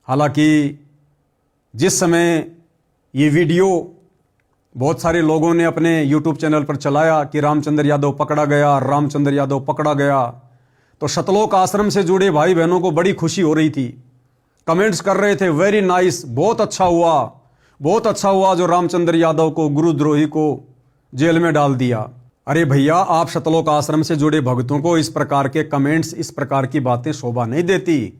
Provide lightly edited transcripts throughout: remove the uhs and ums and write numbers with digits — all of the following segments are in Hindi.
हालांकि जिस समय ये वीडियो बहुत सारे लोगों ने अपने YouTube चैनल पर चलाया कि रामचंद्र यादव पकड़ा गया, रामचंद्र यादव पकड़ा गया, तो सतलोक आश्रम से जुड़े भाई बहनों को बड़ी खुशी हो रही थी। कमेंट्स कर रहे थे, वेरी नाइस, बहुत अच्छा हुआ, बहुत अच्छा हुआ जो रामचंद्र यादव को, गुरुद्रोही को जेल में डाल दिया। अरे भैया, आप सतलोक आश्रम से जुड़े भक्तों को इस प्रकार के कमेंट्स, इस प्रकार की बातें शोभा नहीं देती।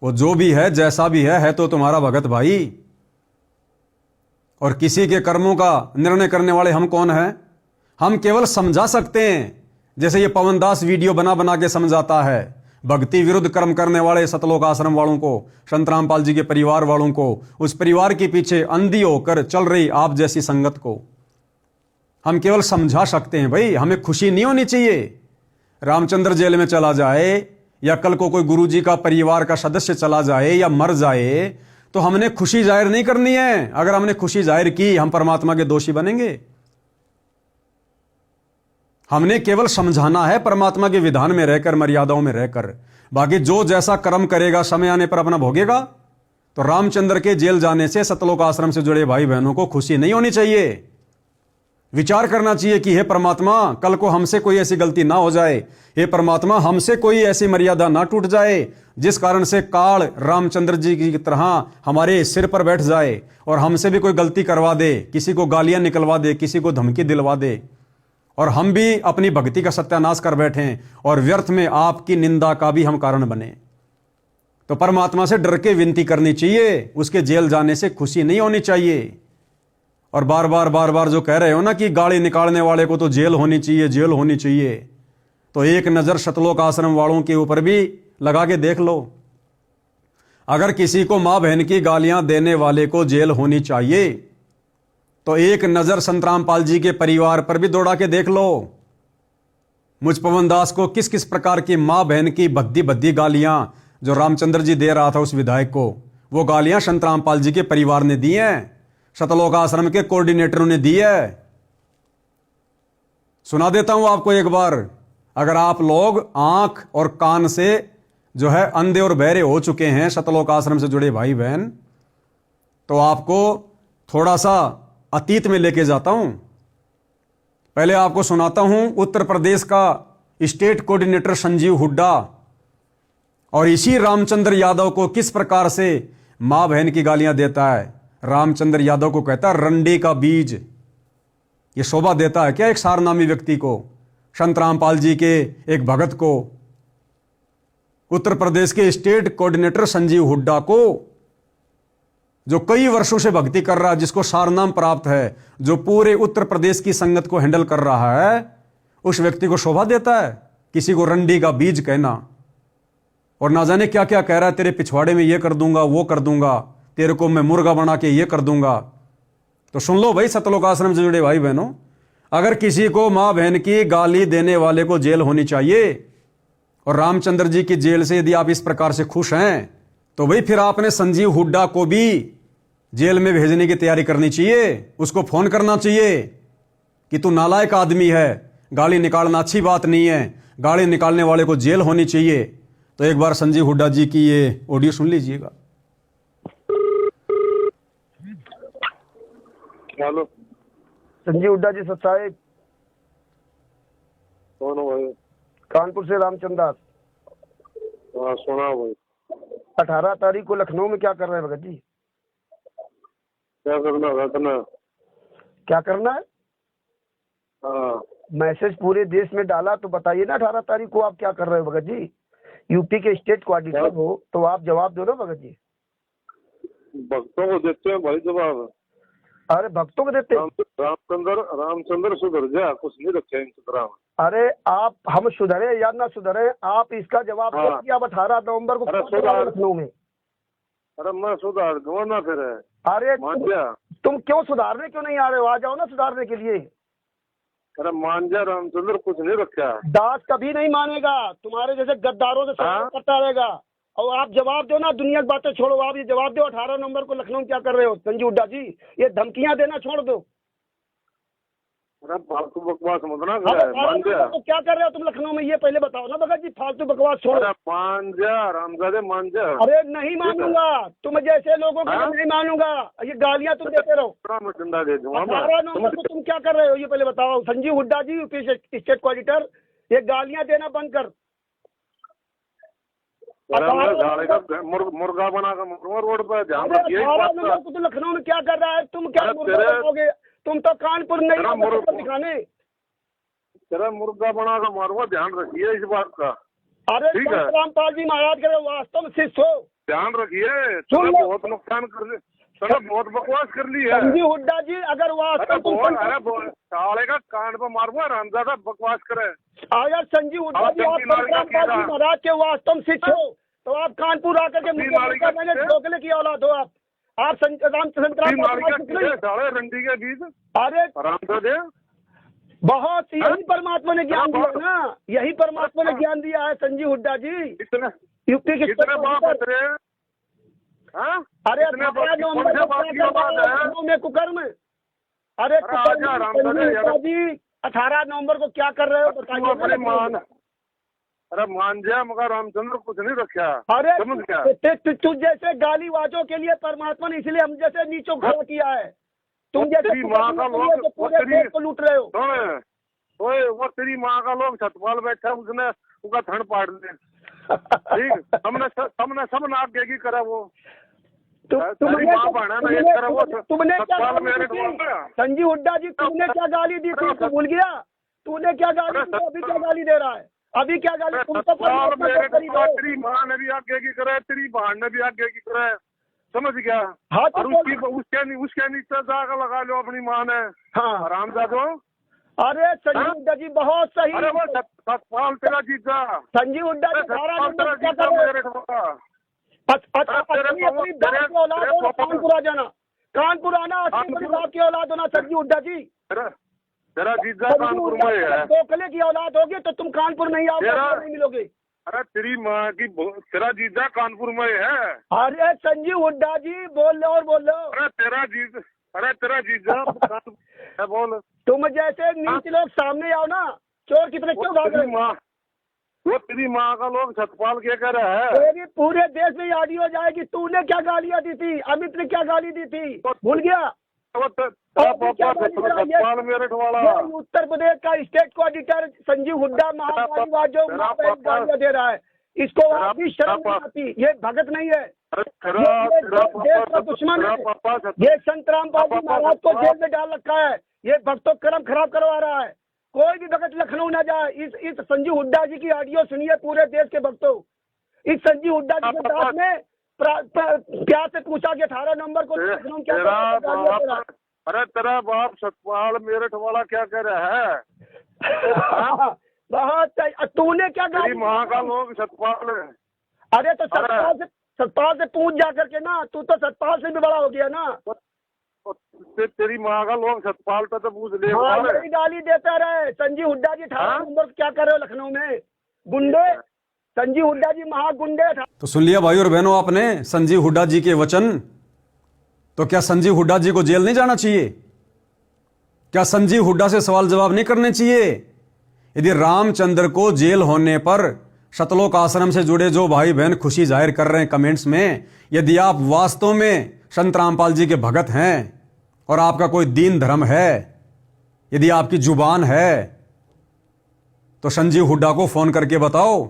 वो जो भी है, जैसा भी है तो तुम्हारा भगत भाई। और किसी के कर्मों का निर्णय करने वाले हम कौन हैं? हम केवल समझा सकते हैं, जैसे ये पवन दास वीडियो बना बना के समझाता है। भक्ति विरुद्ध कर्म करने वाले सतलोक आश्रम वालों को, संत रामपाल जी के परिवार वालों को, उस परिवार के पीछे अंधी होकर चल रही आप जैसी संगत को हम केवल समझा सकते हैं। भाई, हमें खुशी नहीं होनी चाहिए रामचंद्र जेल में चला जाए, या कल को कोई गुरुजी का परिवार का सदस्य चला जाए या मर जाए, तो हमने खुशी जाहिर नहीं करनी है। अगर हमने खुशी जाहिर की, हम परमात्मा के दोषी बनेंगे। हमने केवल समझाना है, परमात्मा के विधान में रहकर, मर्यादाओं में रहकर। बाकी जो जैसा कर्म करेगा समय आने पर अपना भोगेगा। तो रामचंद्र के जेल जाने से सतलोक आश्रम से जुड़े भाई बहनों को खुशी नहीं होनी चाहिए। विचार करना चाहिए कि हे परमात्मा, कल को हमसे कोई ऐसी गलती ना हो जाए, हे परमात्मा हमसे कोई ऐसी मर्यादा ना टूट जाए जिस कारण से काल रामचंद्र जी की तरह हमारे सिर पर बैठ जाए और हमसे भी कोई गलती करवा दे, किसी को गालियां निकलवा दे, किसी को धमकी दिलवा दे, और हम भी अपनी भक्ति का सत्यानाश कर बैठें और व्यर्थ में आपकी निंदा का भी हम कारण बने। तो परमात्मा से डर के विनती करनी चाहिए, उसके जेल जाने से खुशी नहीं होनी चाहिए। और बार बार जो कह रहे हो ना कि गाली निकालने वाले को तो जेल होनी चाहिए, जेल होनी चाहिए, तो एक नजर सतलोक आश्रम वालों के ऊपर भी लगा के देख लो। अगर किसी को मां बहन की गालियां देने वाले को जेल होनी चाहिए, तो एक नजर संत रामपाल जी के परिवार पर भी दौड़ा के देख लो। मुझ पवन दास को किस किस प्रकार की मां बहन की भद्दी भद्दी गालियां जो रामचंद्र जी दे रहा था उस विधायक को, वो गालियां संत रामपाल जी के परिवार ने दी हैं, सतलोक आश्रम के कोऑर्डिनेटरों ने दी है। सुना देता हूं आपको एक बार। अगर आप लोग आंख और कान से जो है अंधे और बहरे हो चुके हैं सतलोक आश्रम से जुड़े भाई बहन, तो आपको थोड़ा सा अतीत में लेके जाता हूं। पहले आपको सुनाता हूं उत्तर प्रदेश का स्टेट कोऑर्डिनेटर संजीव हुड्डा और इसी रामचंद्र यादव को किस प्रकार से मां बहन की गालियां देता है। रामचंद्र यादव को कहता है रंडे का बीज। ये शोभा देता है क्या एक सारनामी व्यक्ति को, संत रामपाल जी के एक भगत को? उत्तर प्रदेश के स्टेट कोऑर्डिनेटर संजीव हुड्डा को, जो कई वर्षों से भक्ति कर रहा है, जिसको सारनाम प्राप्त है, जो पूरे उत्तर प्रदेश की संगत को हैंडल कर रहा है, उस व्यक्ति को शोभा देता है किसी को रंडी का बीज कहना। और ना जाने क्या क्या कह रहा है, तेरे पिछवाड़े में ये कर दूंगा, वो कर दूंगा, तेरे को मैं मुर्गा बना के ये कर दूंगा। तो सुन लो भाई सतलोक आश्रम से जुड़े भाई बहनों, अगर किसी को मां बहन की गाली देने वाले को जेल होनी चाहिए, और रामचंद्र जी की जेल से यदि आप इस प्रकार से खुश हैं, तो भाई फिर आपने संजीव हुड्डा को भी जेल में भेजने की तैयारी करनी चाहिए। उसको फोन करना चाहिए कि तू नालायक आदमी है, गाली निकालना अच्छी बात नहीं है, गाली निकालने वाले को जेल होनी चाहिए। तो एक बार संजीव हुड्डा जी की ये ऑडियो सुन लीजिएगा। हेलो, संजीव हुड्डा जी साहब। कौन हो भाई? कानपुर से रामचंद्र दास। हाँ सुना भाई। 18 तारीख को लखनऊ में क्या कर रहे हैं भगत जी? क्या करना क्या करना है? हाँ मैसेज पूरे देश में डाला, तो बताइए ना 18 तारीख को आप क्या कर रहे हो भगत जी? यूपी के स्टेट कोऑर्डिनेटर हो तो आप जवाब दो ना भगत जी। भक्तों को देते हैं भाई जवाब। अरे भक्तों को देते हैं? रामचंद्र सुधर जा, कुछ नहीं रखे इंतजाम। अरे आप, हम सुधरे या ना सुधरे, आप इसका जवाब दो कि आप 18 नवंबर को लखनऊ में। अरे मैं सुधार दूंगा ना फिर। अरे मान तुम क्यों सुधारने क्यों नहीं आ रहे हो? आ जाओ ना सुधारने के लिए। अरे मान जा, रामचंद्र कुछ नहीं रखा। दास कभी नहीं मानेगा, तुम्हारे जैसे गद्दारों से करता रहेगा। और आप जवाब दो ना, दुनिया की बातें छोड़ो, आप ये जवाब दो 18 नवंबर को लखनऊ क्या कर रहे हो? संजीव हुड्डा जी, ये धमकियां देना छोड़ दो। अरे फालतू बकवास मत ना अब करे, मान जा। तो क्या कर रहे हो तुम लखनऊ में, ये पहले बताओ ना भगत जी, फालतू बकवास छोड़ो। अरे मान जा रामजादे, मान जा। अरे नहीं मानूंगा, तुम जैसे लोगों को हाँ? नहीं मानूंगा, ये गालियां तुम देते रहो। मैं डंडा दे दूंगा मैं। 18 नवंबर को तुम क्या कर रहे हो ये पहले बताओ। संजीव हुड्डा जी, यूपी स्टेट कोऑर्डिनेटर, ये गालियां देना बंद कर। अरे मैं 18 गाड़ी का मुर्गा बना कर मरूंगा रोड पर, ध्यान अरे रखिए इस 18 बात नवंबर का। को तो लखनऊ में क्या कर रहा है, तुम क्या अरे मुर्गा तेरे- बनाओगे? तुम तो कानपुर नहीं तेरा आओगे मुर्गा- तो दिखाने। तेरा मुर्गा बना कर मारूंगा, ध्यान रखिए इस बात का। अरे ठीक है। रामपाल जी महाराज के वास्तव में शिष्य हो। ध्यान रखिए, सुन तूने लो। बहुत नुकसान कर ली, तूने बहुत बकवास कर ली है। संजीव हुड्डा जी अगर अरे वास्तव बोल, अरे बोल, साले का कान पर मारूंगा, रामजादा बकवास करे। अगर संजीव हुड्डा जी आप चंकी नाली का रामपाल जी कीड़ा। महाराज के वास्तव में शिष्य हो, तो आप कानपुर आकर के चंकी नाली का मुझे कीड़ा। दोगले की औलाद हो आप रामचंद्र तीन नाली का कुछ कीड़े, नहीं। साले रंडी के बीच अरे रामजादे। बहुत हाँ? यही परमात्मा ने ज्ञान दिया बहुत- ना, यही परमात्मा ने हाँ। ज्ञान दिया है संजीव हुड्डा जी, कितने यूपी के कितने बाप है तेरे? हाँ? अरे कितने 18 बाप की नवंबर कौन से को बाप क्या की कर औलाद रहा है है? लखनऊ में कुकर्म? अरे अरे आजा कुकर्म रामचंद्र संजीव यार। हुड्डा जी 18 नवंबर को क्या कर रहे हो तू बताइए अपनी ना। मान, अरे मान जा, मगर रामचंद्र कुछ नहीं रखा। अरे समझ गया? तू जैसे गालीबाजों के लिए परमात्मा ने इसलिए हम जैसे नीचों खड़ा किया है, तुम जैसे तेरी माँ का कुकर्म के लिए लोग- जो पूरे तेरी- देश को लूट रहे हो। सुन, ओए वो तेरी माँ का लोग छतपाल बैठा, उसने उसका थन पाड़ दे। ठीक, हमने सब नाक देगी करा वो। तेरी माँ बहना ना एक करा वो तुमने क्या छतपाल गाली मेरे दी ढोलना। थी? संजीव हुड्डा जी तुमने क्या गाली दी थी, तू भूल गया? तूने क्या गाली दी थी, अभी क्या गाली दे रहा है? अभी क्या गाली? तुम तो छतपाल परमात्मा मेरे के करीब ढोलना, हो। तेरी माँ ने भी आगे की करे, तेरी बहन ने भी आगे की करे, समझ गया? हाँ, तो और उसके नीचे जाकर लगा लो अपनी माँ ने। हाँ रामजादो, अरे संजीव हाँ? हुड्डा जी बहुत सही। अरे वो छतपाल तेरा जीजा, संजीव हुड्डा जी 18 छतपाल नवंबर तेरा को क्या जीजा कर रहे मेरे ढोलना। हो? अपनी अपनी बाप की औलाद हो, तेरे- कानपुर आ जाना, कानपुर आना, अपनी अपनी बाप की औलाद होना संजीव हुड्डा जी। तेरा जीजा संजीव कानपुर हुड्डा में जी, है। अगर दोकले की औलाद होगी तो तुम कानपुर नहीं आओगे, तेरा- नहीं मिलोगे। अरे तेरी माँ की तेरा जीजा कानपुर में है। अरे संजीव हुड्डा जी बोल लो और बोल लो। अरे तेरा जीजा है, बोल। तुम जैसे नीच लोग सामने आओ ना, चोर की तरह क्यों भाग रहे हो? वो तेरी माँ का लोग छतपाल के कर रहा है। तेरी पूरे देश में ऑडियो जाएगी, तूने क्या गालियां दी थी, अमित ने क्या गाली दी थी, भूल गया? वो तेरा पापा छतपाल मेरे वाला। ये उत्तर प्रदेश का स्टेट कोऑर्डिनेटर संजीव हुड्डा महामारीवाद जो गालियां दे रहा है, इसको आप भी शर्म नहीं आती? ये भगत नहीं है, ये देश का दुश्मन है। ये संत रामपाल जी महाराज को जेल में डाल रखा है, ये भक्तों कर्म खराब करवा रहा है। कोई भी भगत लखनऊ ना जाए, इस संजीव हुड्डा जी की ऑडियो सुनिए पूरे देश के भक्तों। इस संजीव हुड्डा जी के साथ में प्यार से पूछा कि 18 नवंबर को लखनऊ क्या कर रहा है? अरे तेरा बाप छतपाल मेरठ वाला क्या कह रहा है? बहुत सही। तूने क्या तेरी गाली? माँ का लोग छतपाल है। अरे तो सतपाल से पूछ जा करके ना, तू तो सतपाल से भी बड़ा हो गया ना। तेरी माँ का लोग छतपाल पे तो पूछ ले। हाँ, यही गाली देता रहे। संजीव हुड्डा जी 18 नवंबर को क्या कर रहे हो लखनऊ में? गुंडे, संजीव हुड्डा जी महागुंडे। तो सुन लिया भाई और बहनों आपने संजीव हुड्डा जी के वचन। तो क्या संजीव हुड्डा जी को जेल नहीं जाना चाहिए? क्या संजीव हुड्डा से सवाल जवाब नहीं करने चाहिए? यदि रामचंद्र को जेल होने पर शतलोक आश्रम से जुड़े जो भाई बहन खुशी जाहिर कर रहे हैं कमेंट्स में, यदि आप वास्तव में संत रामपाल जी के भगत हैं और आपका कोई दीन धर्म है, यदि आपकी जुबान है, तो संजीव हुड्डा को फोन करके बताओ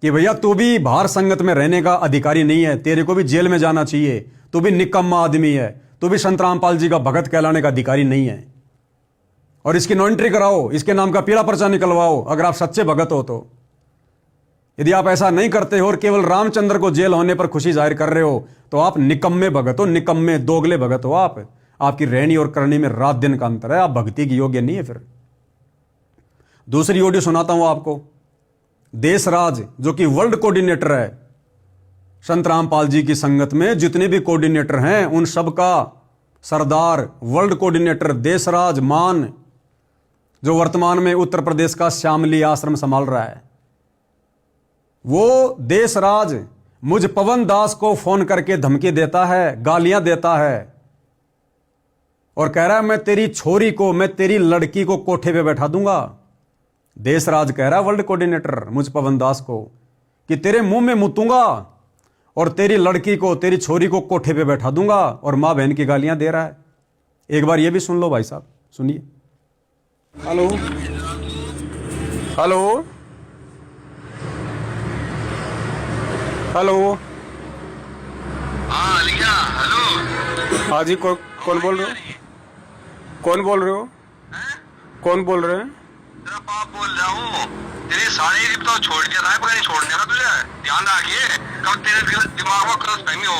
कि भैया तू भी बाहर संगत में रहने का अधिकारी नहीं है, तेरे को भी जेल में जाना चाहिए, तू भी निकम्मा आदमी है, तू भी संत रामपाल जी का भगत कहलाने का अधिकारी नहीं है। और इसकी नो एंट्री कराओ, इसके नाम का पीला पर्चा निकलवाओ अगर आप सच्चे भगत हो तो। यदि आप ऐसा नहीं करते हो और केवल रामचंद्र को जेल होने पर खुशी जाहिर कर रहे हो, तो आप निकम्मे भगत हो, निकम्मे दोगले भगत हो। आपकी रहनी और करनी में रात दिन का अंतर है, आप भक्ति के योग्य नहीं है। फिर दूसरी ऑडियो सुनाता हूं आपको। देशराज जो कि वर्ल्ड कोऑर्डिनेटर है संत रामपाल जी की संगत में, जितने भी कोऑर्डिनेटर हैं उन सब का सरदार वर्ल्ड कोऑर्डिनेटर देशराज मान, जो वर्तमान में उत्तर प्रदेश का श्यामली आश्रम संभाल रहा है, वो देशराज मुझ पवन दास को फोन करके धमकी देता है, गालियां देता है और कह रहा है मैं तेरी छोरी को, मैं तेरी लड़की को कोठे पे बैठा दूंगा। देशराज कह रहा है वर्ल्ड कोऑर्डिनेटर मुझ पवन दास को कि तेरे मुंह में मुतूंगा और तेरी लड़की को, तेरी छोरी को कोठे पे बैठा दूंगा, और मां बहन की गालियां दे रहा है। एक बार ये भी सुन लो भाई साहब, सुनिए। Hello hello hello. हाँ लिखा हेलो। हाँ जी, कौन बोल रहे हो? कौन बोल रहे हो? कौन बोल रहे हैं? तेरा बाप बोल रहा हूँ। तेरे सारे रिप तो छोड़ दिया था, पता नहीं छोड़ने का तुझे। ध्यान रखिए कब तेरे दिमाग में क्रॉस फहमी हो।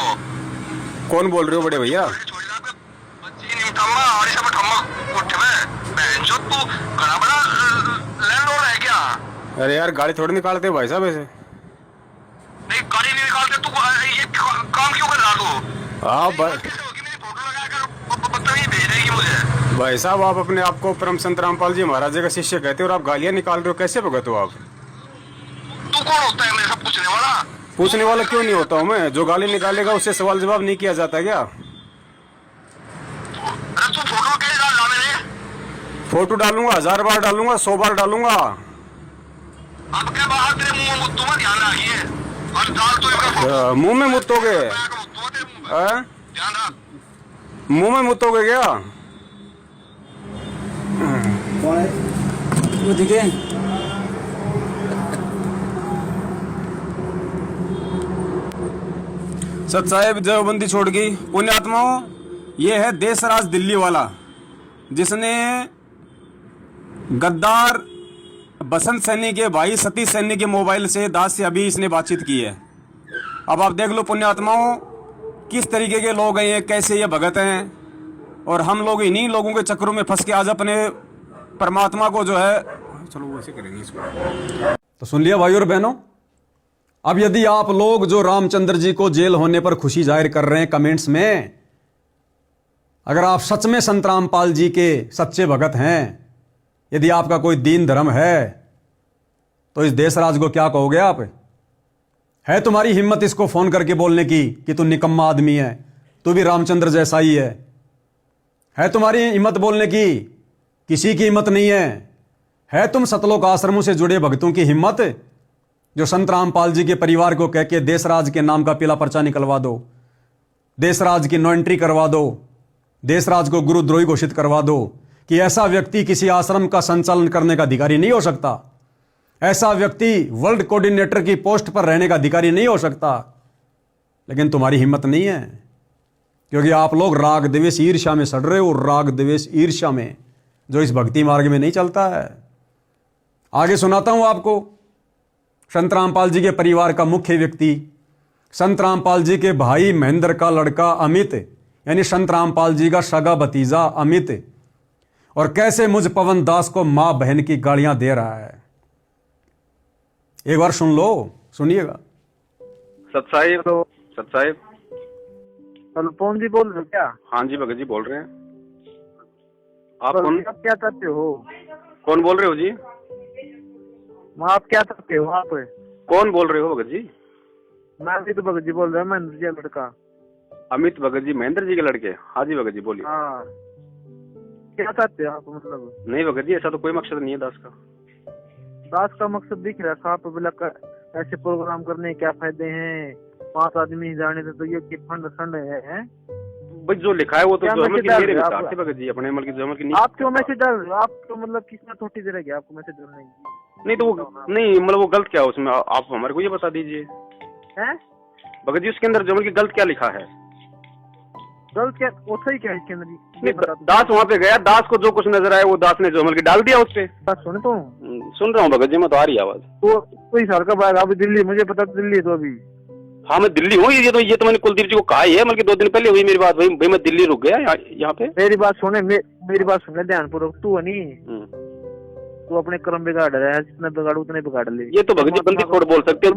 कौन बोल रहे हो बड़े भैया? छोड़ दिया बच्ची निमटम्मा और इसे ठम्मा उठ में बहन जो तू बड़ा बड़ा लैंडलॉर्ड है क्या? अरे यार गाड़ी थोड़ी निकालते हो भाई साहब ऐसे। नहीं गाड़ी नहीं निकालते तू, ये काम क्यों कर रहा तू? हाँ मेरी फोटो लगाकर बदतमीजी भेज देगी मुझे। भाई साहब, आप अपने आप को परम संत रामपाल जी महाराज जी का शिष्य कहते हो और आप गालियां निकाल रहे हो, कैसे भगत हो आप? तू कौन होता है मेरे सब पूछने वाला? पूछने वाला क्यों नहीं होता हूँ मैं? जो गाली निकालेगा उससे सवाल जवाब नहीं किया जाता क्या? अरे तू फोटो कैसे डाल रहा मेरे? फोटो डालूंगा, 1000 बार डालूंगा, 100 बार डालूंगा। अब क्या बाहर तेरे मुंह में मुद्दों में ध्यान रखिए और डाल तो इसका फोटो। मुंह में मुतोगे? हाँ? ध्यान रख। मुंह में मुतोगे क्या? वो दिखे सत साहेब देवबंदी छोड़ गई। पुण्यात्माओं, ये है देशराज दिल्ली वाला, जिसने गद्दार बसंत सैनी के भाई सतीश सैनी के मोबाइल से दास से अभी इसने बातचीत की है। अब आप देख लो पुण्यात्माओं, किस तरीके के लोग हैं ये, कैसे ये भगत हैं, और हम लोग इन्हीं लोगों के चक्करों में फंस के आज अपने परमात्मा को जो है, चलो वैसे करेंगे इसको। तो सुन लिया भाई और बहनों। अब यदि आप लोग जो रामचंद्र जी को जेल होने पर खुशी जाहिर कर रहे हैं कमेंट्स में, अगर आप सच में संत रामपाल जी के सच्चे भगत हैं, यदि आपका कोई दीन धर्म है, तो इस देशराज को क्या कहोगे आप? है तुम्हारी हिम्मत इसको फोन करके बोलने की कि तू निकम्मा आदमी है, तू भी रामचंद्र जैसा ही है तुम्हारी हिम्मत बोलने की? किसी की हिम्मत नहीं है तुम सतलोक आश्रमों से जुड़े भक्तों की हिम्मत, जो संत रामपाल जी के परिवार को कह के देशराज के नाम का पीला पर्चा निकलवा दो, देशराज की नो एंट्री करवा दो, देशराज को गुरुद्रोही घोषित करवा दो कि ऐसा व्यक्ति किसी आश्रम का संचालन करने का अधिकारी नहीं हो सकता, ऐसा व्यक्ति वर्ल्ड कोऑर्डिनेटर की पोस्ट पर रहने का अधिकारी नहीं हो सकता। लेकिन तुम्हारी हिम्मत नहीं है, क्योंकि आप लोग राग द्वेष ईर्ष्या में सड़ रहे हो, राग द्वेष ईर्ष्या में, जो इस भक्ति मार्ग में नहीं चलता है। आगे सुनाता हूं आपको। संत रामपाल जी के परिवार का मुख्य व्यक्ति, संत रामपाल जी के भाई महेंद्र का लड़का अमित, यानी संत रामपाल जी का सगा भतीजा अमित, और कैसे मुझ पवन दास को मां बहन की गालियां दे रहा है। एक बार सुन लो, सुनिएगा। सत साहिब अनुपम जी बोल रहे हो क्या? हाँ जी भगत जी बोल रहे हैं। आप तो कौन? आप क्या चाहते हो? कौन बोल रहे हो जी? आप क्या चाहते हो? आप कौन बोल रहे हो भगत जी? मैं अमित भगत जी बोल रहा हूँ, महेंद्र जी का लड़का। अमित भगत जी महेंद्र जी के लड़के? हाँ जी भगत जी बोलिए। हाँ, क्या चाहते हो आप? मतलब नहीं भगत जी, ऐसा तो कोई मकसद नहीं है दास का। दास का मकसद दिख रहा है साहब। ऐसे प्रोग्राम करने के क्या फायदे हैं? 5 आदमी जाने से तो ये फंड फंड है। भाई जो लिखा है वो तो क्या जो अमल की मैसेज मेरे डाल रहे विचार हो से भगत जी, अपने अमल की जो अमल की नहीं। आप क्यों मैसेज डाल रहे हो? आपको मतलब किसने थोड़ी देर गया आपको मैसेज डालने की? नहीं तो वो नहीं, मतलब वो गलत क्या है उसमें, आप हमारे को ये बता दीजिए हैं? भगत जी। उसके अंदर जो अमल की गलत क्या लिखा है? गलत क्या? वो सही क्या है इसके अंदर? ये बता दो। दास वहाँ पे गया, दास को जो कुछ नजर आया वो दास ने जो अमल की डाल दिया उस पे। बस सुने तो सुन रहा हूँ भगत जी, मैं तो आ रही आवाज। तो कोई साल का बाद अभी दिल्ली, मुझे पता दिल्ली तो अभी। हाँ मैं दिल्ली हूँ, ये तो मैंने कुलदीप जी को कहा ही है, बल्कि 2 दिन पहले हुई मेरी बात। भाई मैं दिल्ली रुक गया यहाँ पे। मेरी बात सुने, मेरी बात सुने ध्यानपूर्वक। तू है नहीं, तू अपने कर्म बिगाड़ रहा है, जितना बिगाड़ू उतने बिगाड़ ले। ये तो भगत जी बंदी छोड़ बोल सकते हो।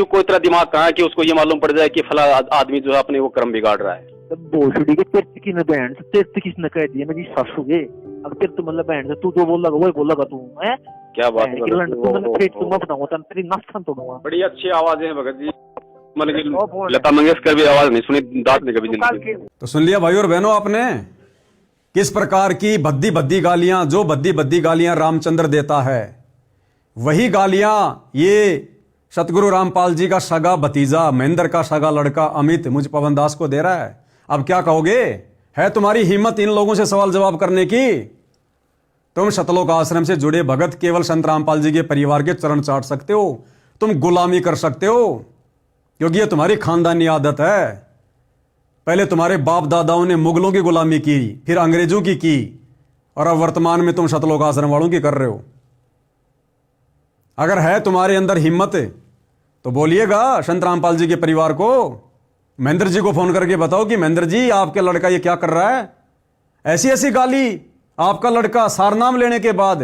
कोई तरह दिमाग कहाँ है कि उसको ये मालूम पड़ जाए कि फला आदमी जो है अपने वो कर्म बिगाड़ रहा है। भोसड़ी के तेरे की न बहन से, तेरे किसने कह दिया मेरी सासू के? अब तेरे तो मतलब बहन से तू जो बोल लगा वही बोल लगा तू है। क्या बात है? तेरी नास्तान तोड़ूंगा। बड़ी अच्छी आवाज है भगत जी, मतलब कि लता मंगेशकर भी आवाज नहीं सुनी दास ने कभी जिंदगी। तो सुन लिया भाई और बहनों आपने। किस प्रकार की भद्दी भद्दी गालियां, जो भद्दी भद्दी गालियां रामचंद्र देता है, वही गालियां ये सतगुरु रामपाल जी का सगा भतीजा, महेंद्र का सगा लड़का अमित मुझ पवन दास को दे रहा है। अब क्या कहोगे? है तुम्हारी हिम्मत इन लोगों से सवाल जवाब करने की? तुम सतलोक आश्रम से जुड़े भगत केवल संत रामपाल जी के परिवार के चरण चाट सकते हो, तुम गुलामी कर सकते हो, क्योंकि ये तुम्हारी खानदानी आदत है। पहले तुम्हारे बाप दादाओं ने मुगलों की गुलामी की, फिर अंग्रेजों की, और अब वर्तमान में तुम सतलोक आश्रम वालों की कर रहे हो। अगर है तुम्हारे अंदर हिम्मत तो बोलिएगा संत रामपाल जी के परिवार को, महेंद्र जी को फोन करके बताओ कि महेंद्र जी आपके लड़का ये क्या कर रहा है, ऐसी ऐसी गाली आपका लड़का सारनाम लेने के बाद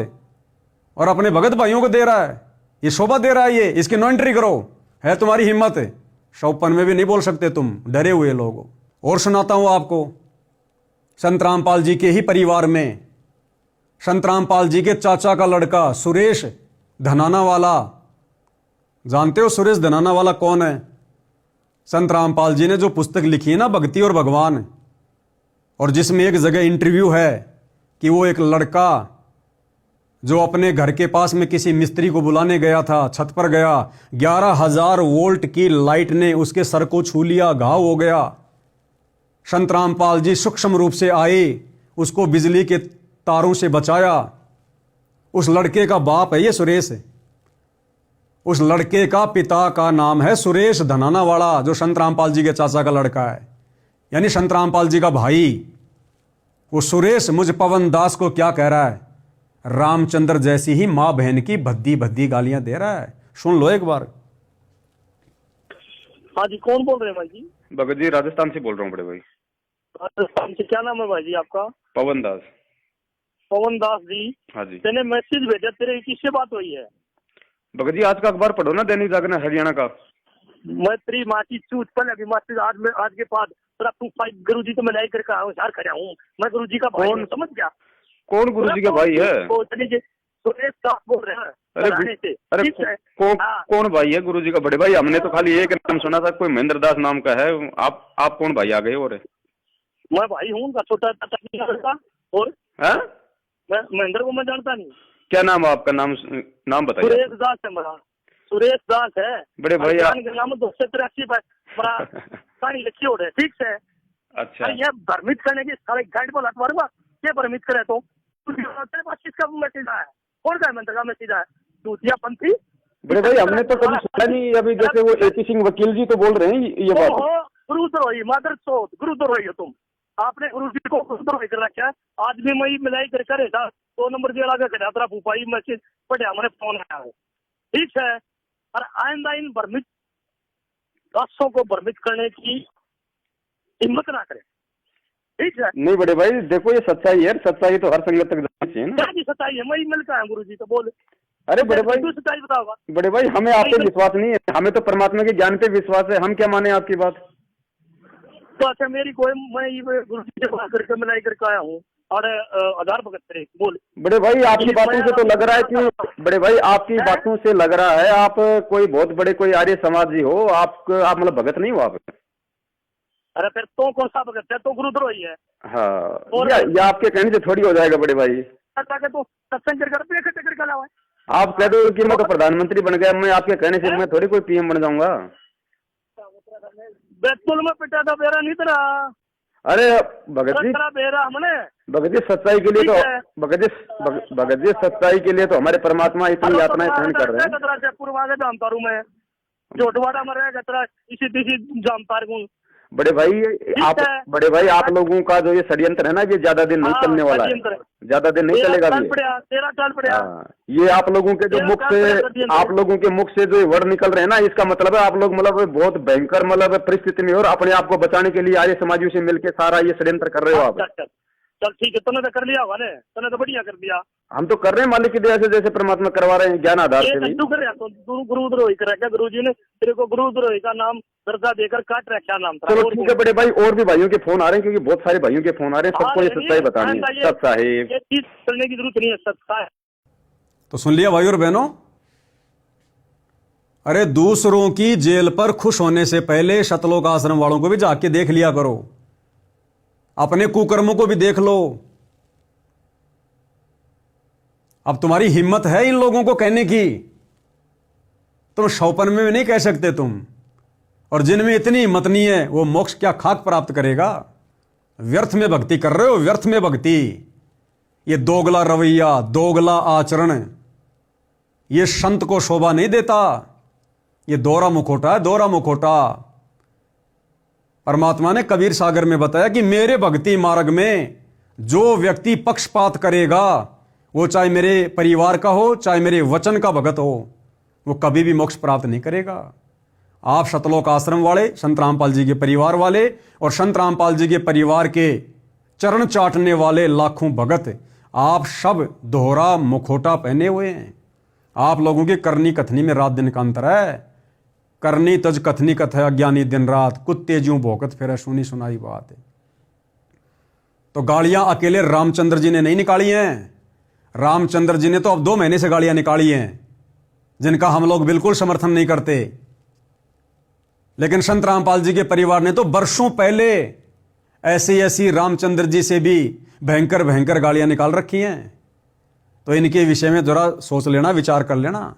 और अपने भगत भाइयों को दे रहा है, ये शोभा दे रहा है, ये इसकी नो एंट्री करो। है तुम्हारी हिम्मत? 100 में भी नहीं बोल सकते तुम, डरे हुए लोग हो। और सुनाता हूं आपको, संत रामपाल जी के ही परिवार में संत रामपाल जी के चाचा का लड़का सुरेश धनाना वाला, जानते हो सुरेश धनाना वाला कौन है? संत रामपाल जी ने जो पुस्तक लिखी है ना, भक्ति और भगवान, और जिसमें एक जगह इंटरव्यू है कि वो एक लड़का जो अपने घर के पास में किसी मिस्त्री को बुलाने गया था, छत पर गया, 11,000 वोल्ट की लाइट ने उसके सर को छू लिया, घाव हो गया। संत रामपाल जी सूक्ष्म रूप से आए, उसको बिजली के तारों से बचाया। उस लड़के का बाप है ये सुरेश, उस लड़के का पिता का नाम है सुरेश धनाना वाला, जो संत रामपाल जी के चाचा का लड़का है, यानी संत रामपाल जी का भाई। वो सुरेश मुझ पवन दास को क्या कह रहा है? रामचंद्र जैसी ही मां बहन की भद्दी भद्दी गालियां दे रहा है। सुन लो एक बार। हाँ जी, कौन बोल रहे हैं भाई जी? भगत जी राजस्थान से बोल रहा हूँ बड़े भाई। राजस्थान से? क्या नाम है भाई जी आपका? पवन दास। पवन दास जी। हाँ जी। तेने मैसेज भेजा, तेरे किससे बात हुई है? भगत जी आज का अखबार पढ़ो ना, दैनिक जागरण हरियाणा का। मैं तेरी माँ की चूत पहले अभी मैसेज आज के बाद तेरा 25 गुरु जी तो मैं नहीं करके आया हूँ, यार खड़ा हूँ मैं, गुरु जी का भाई हूँ, समझ गया? कौन गुरु जी का भाई है? सुरेश दास बोल रहे हैं। अरे कौन भाई है गुरु जी का? बड़े भाई हमने तो खाली एक नाम सुना था, कोई महेंद्र दास नाम का है। आप कौन भाई आ गए? और मैं भाई हूँ उनका छोटा लड़का। और मैं महेंद्र को मैं जानता नहीं। क्या नाम है आपका? नाम बताइए। सुरेश दास है मेरा, सुरेश दास है बड़े भाई। नाम 283 बड़ा कहानी लिखी हो रहे, ठीक है? अच्छा, ये भ्रमित करने की सारे गाइड बोला तुम्हारे पास, ये भ्रमित करे तो तेरे पास किसका मैसेज आया? कौन का मंत्र का मैसेज आया? दूतिया पंथी। बड़े भाई हमने तो कभी सुना नहीं। अभी जैसे वो AP सिंह वकील जी तो बोल रहे हैं ये बात। गुरुद्रोही मादर चौथ, गुरुद्रोही हो तुम। आपने गुरु जी को गुरुद्रोही कर रखा है। आज भी मैं मिलाई कर करे था 2 नंबर दिया लगा कर यात्रा फूफाई मैसेज पढ़ा, मैंने फोन आया है, ठीक है? और आइंदा इन भ्रमित दासों को भ्रमित करने की हिम्मत ना करे, ठीक है? नहीं बड़े भाई देखो ये सच्चाई है, सच्चाई तो हर संगत तक जानी चाहिए ना। क्या सच्चाई है? मैं मिल का आया गुरु जी तो बोल। अरे बड़े भाई तू सच्चाई बताओगा? बड़े भाई हमें आप पे विश्वास नहीं है, हमें तो परमात्मा के ज्ञान पे विश्वास है। हम क्या माने आपकी बात? तो अच्छा मेरी कोई, मैं गुरु जी से बात करके मिलाई करके आया हूँ और आधार भगत करे बोल। बड़े भाई आपकी बातों से तो लग रहा है कि बड़े भाई आपकी बातों से लग रहा है आप कोई बहुत बड़े कोई आर्य समाजी हो। आप मतलब भगत नहीं हो आप? अरे फिर तो कौन सा भगत है? तो गुरुद्रोही है। हाँ ये आपके कहने से थोड़ी हो जाएगा बड़े भाई। तो सत्संग करके लाओ। आप कह दो कि मैं तो प्रधानमंत्री बन गया, मैं आपके कहने से मैं थोड़ी कोई PM बन जाऊंगा। बैतूल में पिटा था बेरा नहीं तेरा। अरे भगत जी, बेरा हमने भगत जी सच्चाई के लिए तो भगत जी सच्चाई के लिए तो हमारे परमात्मा इतनी यातनाएं सहन कर रहे हैं। जयपुर में जानता हूँ मैं, जोटवाड़ा में रहेगा तेरा इसी जानता हूँ। बड़े भाई आप लोगों का जो ये षड्यंत्र है ना, ये ज्यादा दिन नहीं चलने वाला है, ज्यादा दिन नहीं चलेगा। ये आप लोगों के जो मुख से, आप लोगों के मुख से जो वर्ड निकल रहे हैं ना, इसका मतलब है आप लोग मतलब बहुत भयंकर मतलब परिस्थिति में और अपने आप को बचाने के लिए आर्य समाजियों से मिलकर सारा ये षड्यंत्र कर रहे हो आप। चल ठीक है, तूने तो कर लिया होगा ने, तूने तो बढ़िया कर दिया। हम तो कर रहे हैं मालिक की दया से, जैसे परमात्मा करवा रहे हैं ज्ञान आधार से। तू कर रहा तो गुरुद्रोही कर रखा, गुरु जी ने तेरे को गुरुद्रोही का नाम दर्जा देकर काट रखा नाम था। चलो ठीक है बड़े भाई, और भी भाइयों के फोन आ रहे हैं क्योंकि बहुत सारे भाइयों के फोन आ रहे हैं, सबको ये सच्चाई बतानी है। सच साहेब करने की जरूरत नहीं है, सच्चा है। तो सुन लिया भाई और बहनों। अरे दूसरों की जेल पर खुश होने से पहले सतलोक आश्रम वालों को भी जाके देख लिया करो, अपने कुकर्मों को भी देख लो अब तुम्हारी हिम्मत है इन लोगों को कहने की, तुम 100 में भी नहीं कह सकते तुम। और जिनमें इतनी हिम्मत नहीं है वो मोक्ष क्या खाक प्राप्त करेगा? व्यर्थ में भक्ति कर रहे हो, व्यर्थ में भक्ति। ये दोगला रवैया, दोगला आचरण, ये संत को शोभा नहीं देता। ये दोहरा मुखौटा है, दोहरा मुखौटा। परमात्मा ने कबीर सागर में बताया कि मेरे भक्ति मार्ग में जो व्यक्ति पक्षपात करेगा, वो चाहे मेरे परिवार का हो, चाहे मेरे वचन का भगत हो, वो कभी भी मोक्ष प्राप्त नहीं करेगा। आप सतलोक आश्रम वाले, संत रामपाल जी के परिवार वाले और संत रामपाल जी के परिवार के चरण चाटने वाले लाखों भगत, आप सब दोहरा मुखौटा पहने हुए हैं। आप लोगों की करनी कथनी में रात दिन का अंतर है। करनी तज कथनी कथ है अज्ञानी दिन रात, कुत्ते ज्यों भौंकत फिर सुनी सुनाई बात है। तो गालियां अकेले रामचंद्र जी ने नहीं निकाली हैं। रामचंद्र जी ने तो अब 2 महीने से गालियां निकाली हैं, जिनका हम लोग बिल्कुल समर्थन नहीं करते। लेकिन संत रामपाल जी के परिवार ने तो वर्षों पहले ऐसी ऐसी रामचंद्र जी से भी भयंकर भयंकर गालियां निकाल रखी हैं। तो इनके विषय में जरा सोच लेना, विचार कर लेना।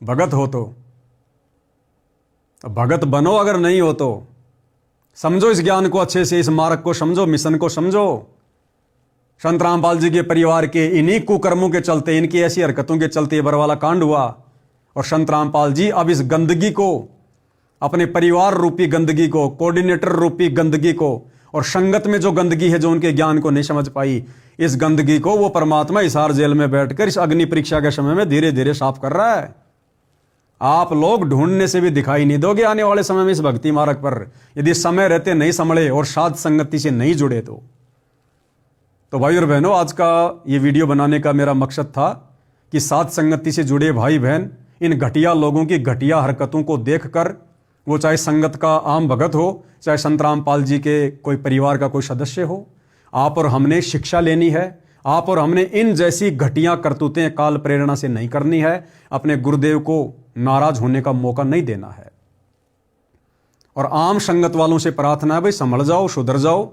भगत हो तो भगत बनो, अगर नहीं हो तो समझो इस ज्ञान को अच्छे से, इस मार्ग को समझो, मिशन को समझो। संत रामपाल जी के परिवार के इन्हीं कुकर्मों के चलते, इनकी ऐसी हरकतों के चलते बरवाला कांड हुआ। और संत रामपाल जी अब इस गंदगी को, अपने परिवार रूपी गंदगी को, कोऑर्डिनेटर रूपी गंदगी को, और संगत में जो गंदगी है जो उनके ज्ञान को नहीं समझ पाई, इस गंदगी को वो परमात्मा हिसार जेल में बैठकर इस अग्नि परीक्षा के समय में धीरे धीरे साफ कर रहा है। आप लोग ढूंढने से भी दिखाई नहीं दोगे आने वाले समय में इस भक्ति मार्ग पर, यदि समय रहते नहीं संभले और साध संगति से नहीं जुड़े तो भाई और बहनों, आज का ये वीडियो बनाने का मेरा मकसद था कि साध संगति से जुड़े भाई बहन इन घटिया लोगों की घटिया हरकतों को देखकर, वो चाहे संगत का आम भगत हो, चाहे संत रामपाल जी के कोई परिवार का कोई सदस्य हो, आप और हमने शिक्षा लेनी है। आप और हमने इन जैसी घटिया करतूतें काल प्रेरणा से नहीं करनी है। अपने गुरुदेव को नाराज होने का मौका नहीं देना है। और आम संगत वालों से प्रार्थना है, भाई संभल जाओ, सुधर जाओ,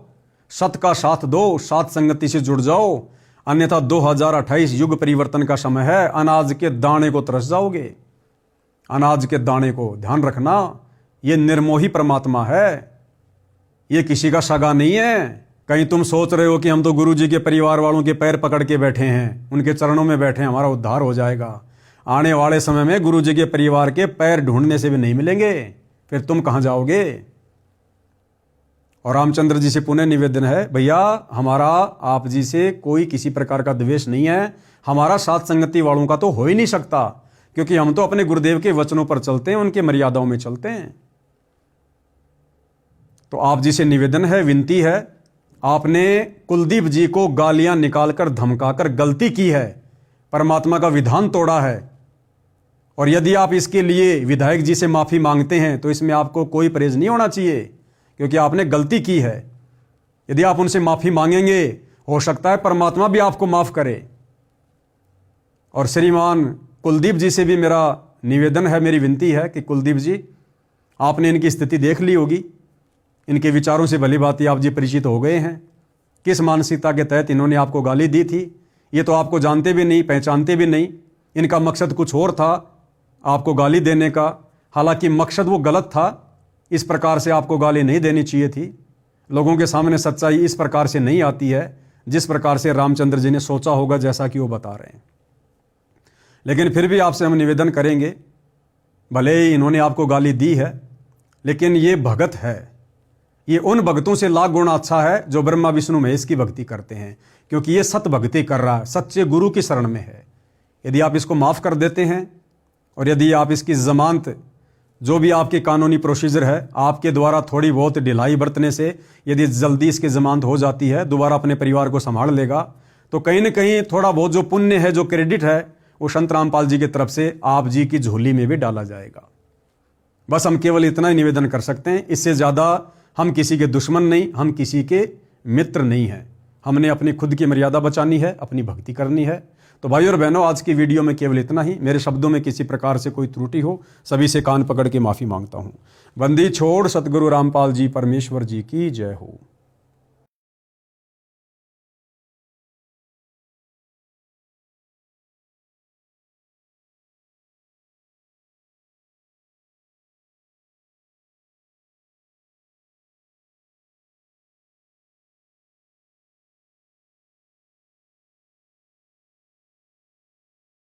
सत का साथ दो, साथ संगति से जुड़ जाओ, अन्यथा 2028 युग परिवर्तन का समय है। अनाज के दाने को तरस जाओगे। अनाज के दाने को ध्यान रखना, ये निर्मोही परमात्मा है, ये किसी का सगा नहीं है। कहीं तुम सोच रहे हो कि हम तो गुरु जी के परिवार वालों के पैर पकड़ के बैठे हैं, उनके चरणों में बैठे हैं, हमारा उद्धार हो जाएगा। आने वाले समय में गुरु जी के परिवार के पैर ढूंढने से भी नहीं मिलेंगे, फिर तुम कहां जाओगे? और रामचंद्र जी से पुनः निवेदन है, भैया हमारा आप जी से कोई किसी प्रकार का द्वेष नहीं है। हमारा साथ संगति वालों का तो हो ही नहीं सकता, क्योंकि हम तो अपने गुरुदेव के वचनों पर चलते हैं, उनके मर्यादाओं में चलते हैं। तो आप जी से निवेदन है, विनती है, आपने कुलदीप जी को गालियां निकालकर धमकाकर गलती की है, परमात्मा का विधान तोड़ा है। और यदि आप इसके लिए विधायक जी से माफी मांगते हैं तो इसमें आपको कोई परहेज नहीं होना चाहिए, क्योंकि आपने गलती की है। यदि आप उनसे माफी मांगेंगे, हो सकता है परमात्मा भी आपको माफ करे। और श्रीमान कुलदीप जी से भी मेरा निवेदन है, मेरी विनती है कि कुलदीप जी, आपने इनकी स्थिति देख ली होगी, इनके विचारों से भली भांति आप जी परिचित हो गए हैं। किस मानसिकता के तहत इन्होंने आपको गाली दी थी, ये तो आपको जानते भी नहीं, पहचानते भी नहीं। इनका मकसद कुछ और था आपको गाली देने का, हालांकि मकसद वो गलत था। इस प्रकार से आपको गाली नहीं देनी चाहिए थी। लोगों के सामने सच्चाई इस प्रकार से नहीं आती है जिस प्रकार से रामचंद्र जी ने सोचा होगा, जैसा कि वो बता रहे हैं। लेकिन फिर भी आपसे हम निवेदन करेंगे, भले ही इन्होंने आपको गाली दी है, लेकिन ये भगत है, ये उन भक्तों से लाख गुना अच्छा है जो ब्रह्मा विष्णु महेश की भक्ति करते हैं, क्योंकि ये सत भक्ति कर रहा है, सच्चे गुरु की शरण में है। यदि आप इसको माफ कर देते हैं और यदि आप इसकी जमानत, जो भी आपकी कानूनी प्रोसीजर है, आपके द्वारा थोड़ी बहुत ढिलाई बरतने से यदि जल्दी इसकी जमानत हो जाती है, दोबारा अपने परिवार को संभाल लेगा, तो कहीं ना कहीं थोड़ा बहुत जो पुण्य है, जो क्रेडिट है, वो संत रामपाल जी की तरफ से आप जी की झोली में भी डाला जाएगा। बस हम केवल इतना ही निवेदन कर सकते हैं। इससे ज़्यादा हम किसी के दुश्मन नहीं, हम किसी के मित्र नहीं हैं। हमने अपनी खुद की मर्यादा बचानी है, अपनी भक्ति करनी है। तो भाई और बहनों, आज की वीडियो में केवल इतना ही। मेरे शब्दों में किसी प्रकार से कोई त्रुटि हो, सभी से कान पकड़ के माफ़ी मांगता हूँ। बंदी छोड़ सतगुरु रामपाल जी परमेश्वर जी की जय हो।